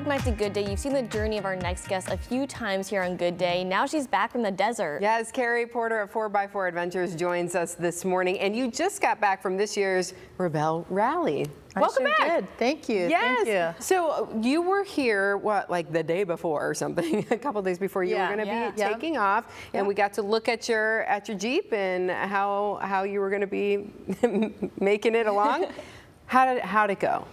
Welcome back to Good Day. You've seen the journey of our next guest a few times here on Good Day. Now she's back from the desert. Yes, Keri Porter of 4x4 Adventures joins us this morning. And you just got back from this year's Rebelle Rally. Welcome back. Did. Thank you. Yes. Thank you. So you were here, what, like the day before or something, a couple days before you were going to be taking off. And we got to look at your Jeep and how you were going to be making it along. How'd it go?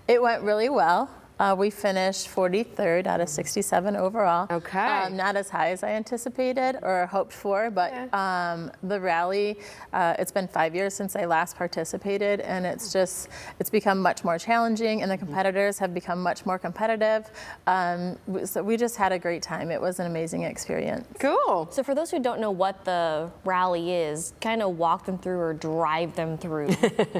It went really well. We finished 43rd out of 67 overall. Okay. Not as high as I anticipated or hoped for, but the rally, it's been 5 years since I last participated, and it's become much more challenging, and the competitors have become much more competitive. So we just had a great time. It was an amazing experience. Cool. So for those who don't know what the rally is, kind of walk them through or drive them through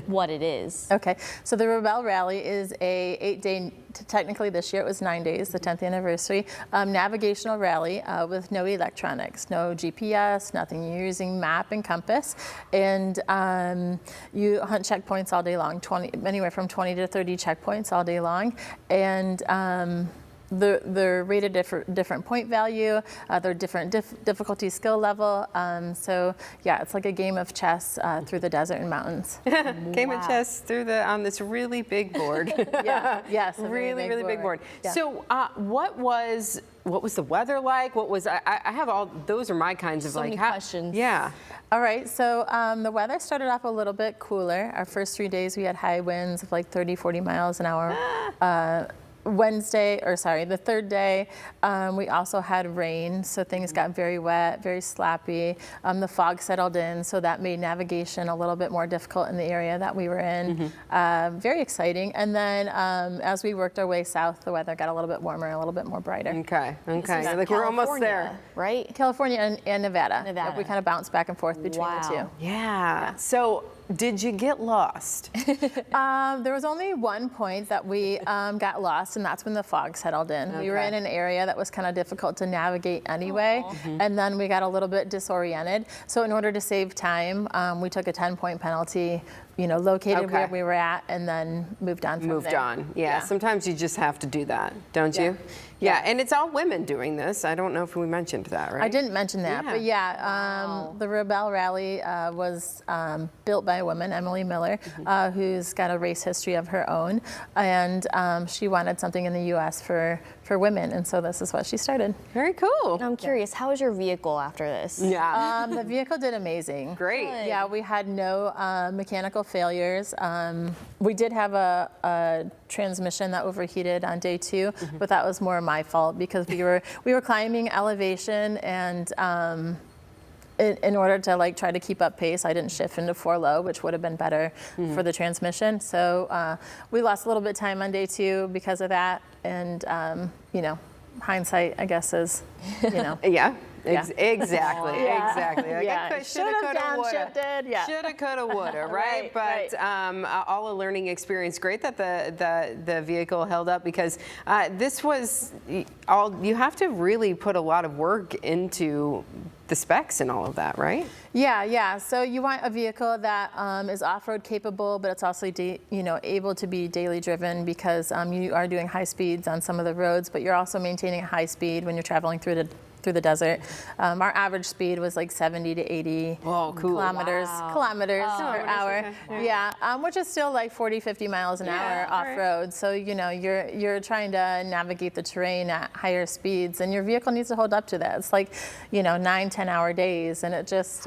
what it is. Okay, so the Rebelle Rally is a 8-day, technically this year it was 9 days, the 10th anniversary, navigational rally with no electronics, no GPS, nothing. You're using map and compass, and you hunt checkpoints all day long, anywhere from 20 to 30 checkpoints all day long, and they're rated different point value, they're different difficulty skill level. So yeah, it's like a game of chess through the desert and mountains. Game of chess on this really big board. Yes, really big board. Yeah. So what was the weather like? I have all those are my kinds of so many questions. Yeah. All right, so the weather started off a little bit cooler. Our first 3 days we had high winds of like 30, 40 miles an hour. The third day, we also had rain, so things got very wet, very slappy. The fog settled in, so that made navigation a little bit more difficult in the area that we were in. Very exciting. And then as we worked our way south, the weather got a little bit warmer, a little bit more brighter. Okay. Like we're almost there, right? California and Nevada. Like we kind of bounced back and forth between the two. Yeah. So did you get lost? There was only one point that we got lost, and that's when the fog settled in. We were in an area that was kind of difficult to navigate anyway, and then we got a little bit disoriented. So in order to save time, we took a 10-point penalty, located where we were at, and then moved on from there. Yeah, sometimes you just have to do that, don't you? Yeah, and it's all women doing this. I don't know if we mentioned that, right? I didn't mention that, but the Rebelle Rally was built by a woman, Emily Miller, who's got a race history of her own, and she wanted something in the U.S. for women, and so this is what she started. Very cool. I'm curious, how was your vehicle after this? Yeah. The vehicle did amazing. Great. Good. Yeah, we had no mechanical failures. We did have a transmission that overheated on day 2, but that was more my fault because we were climbing elevation, and in order to try to keep up pace, I didn't shift into 4-low, which would have been better for the transmission. So we lost a little bit of time on day 2 because of that, and hindsight, I guess, is Yeah. Exactly. Yeah. Shoulda, coulda, downshifted. Yeah. Shoulda, coulda, woulda, right? But all a learning experience. Great that the vehicle held up, because this was you have to really put a lot of work into the specs and all of that, right? Yeah. So you want a vehicle that is off-road capable, but it's also able to be daily driven, because you are doing high speeds on some of the roads, but you're also maintaining a high speed when you're traveling through the desert. Our average speed was like 70 to 80 kilometers per hour. Okay. Yeah, which is still like 40, 50 miles an hour off-road. So you're trying to navigate the terrain at higher speeds, and your vehicle needs to hold up to that. It's like 9-10-hour days, and it just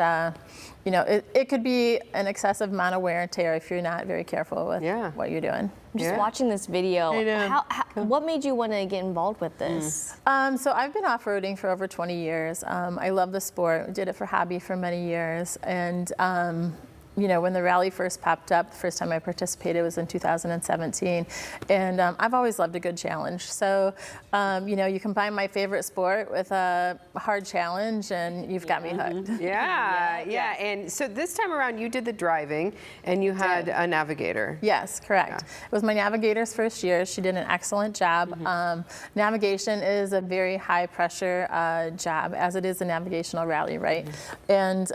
it could be an excessive amount of wear and tear if you're not very careful with what you're doing. Just watching this video, what made you want to get involved with this? So I've been off-roading for over 20 years. I love the sport. Did it for hobby for many years, and when the rally first popped up, the first time I participated was in 2017, and I've always loved a good challenge. So, you combine my favorite sport with a hard challenge, and you've got me hooked. Yeah. And so this time around, you did the driving, and you had a navigator. Yes, correct. It was my navigator's first year. She did an excellent job. Navigation is a very high-pressure job, as it is a navigational rally, right? And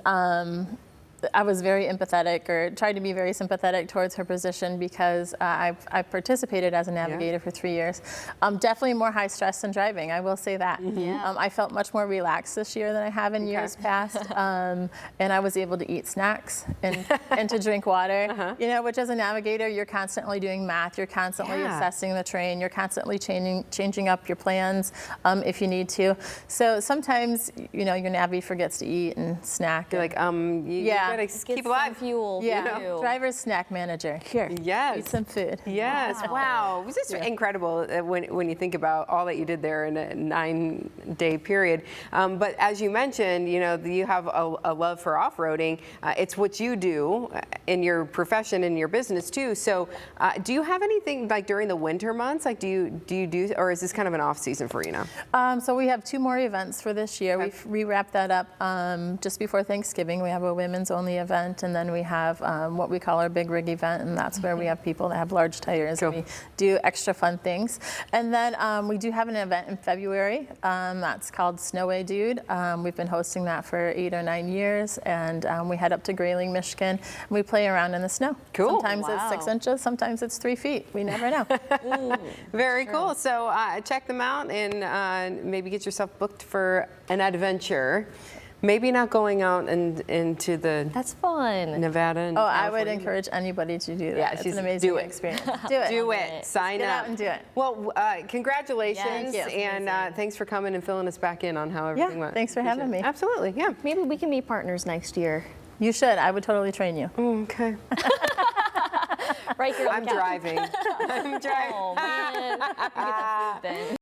I was very empathetic, or tried to be very sympathetic towards her position, because I've participated as a navigator for 3 years. Definitely more high stress than driving, I will say that. I felt much more relaxed this year than I have in years past, and I was able to eat snacks and to drink water. You know, which as a navigator, you're constantly doing math, you're constantly assessing the terrain, you're constantly changing up your plans if you need to. So sometimes, you know, your Navi forgets to eat and snack. You're like, you gotta keep alive. Fuel. Yeah, driver's snack manager. Here, eat some food. Yes, wow. It was just incredible when you think about all that you did there in a 9-day period. But as you mentioned, you know, you have a love for off-roading. It's what you do in your profession and your business too. So do you have anything like during the winter months? Like do you do, or is this kind of an off season for you now? So we have 2 more events for this year. We wrapped that up just before Thanksgiving. We have a women's only event, and then we have what we call our big rig event, and that's where we have people that have large tires. And we do extra fun things. And then we do have an event in February that's called Snoway Dude. We've been hosting that for 8 or 9 years, and we head up to Grayling, Michigan, and we play around in the snow. Sometimes it's 6 inches, sometimes it's 3 feet. We never know. Very cool. So check them out and maybe get yourself booked for an adventure. Maybe not going out into the That's fun. Nevada. And I would encourage anybody to do that. Yeah, it's an amazing experience. Do it. Do it. Sign Get up. out and do it. Well, congratulations, Thank you. and thanks for coming and filling us back in on how everything went. Thanks for having me. Absolutely, yeah. Maybe we can be partners next year. You should. I would totally train you. Okay. Right here on I'm the couch. driving. I'm driving. Oh man. Get the food then.